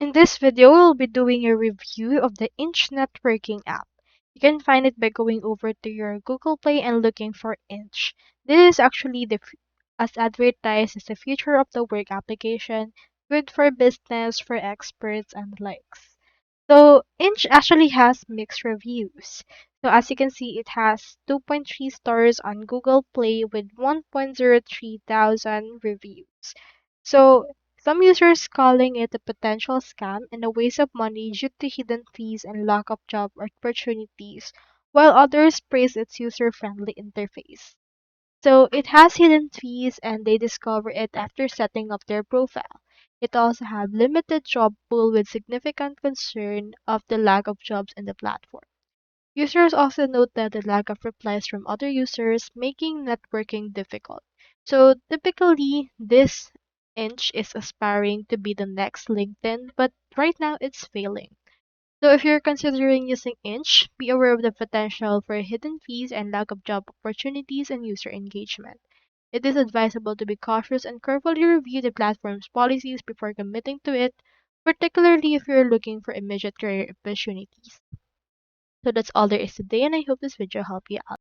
In this video, we'll be doing a review of the Intch Networking app. You can find it by going over to your Google Play and looking for Intch. This is actually as advertised as the future of the work application, good for business, for experts, and the likes. So Inch actually has mixed reviews. So as you can see, it has 2.3 stars on Google Play with 1.03 thousand reviews. So some users calling it a potential scam and a waste of money due to hidden fees and lack of job opportunities, while others praise its user-friendly interface. So it has hidden fees and they discover it after setting up their profile. It also have limited job pool with significant concern of the lack of jobs in the platform. Users also note that the lack of replies from other users making networking difficult. So typically this inch is aspiring to be the next LinkedIn, but right now it's failing. So if you're considering using Inch, be aware of the potential for hidden fees and lack of job opportunities and user engagement. It is advisable to be cautious and carefully review the platform's policies before committing to it, particularly if you're looking for immediate career opportunities. So that's all there is today, and I hope this video helped you out.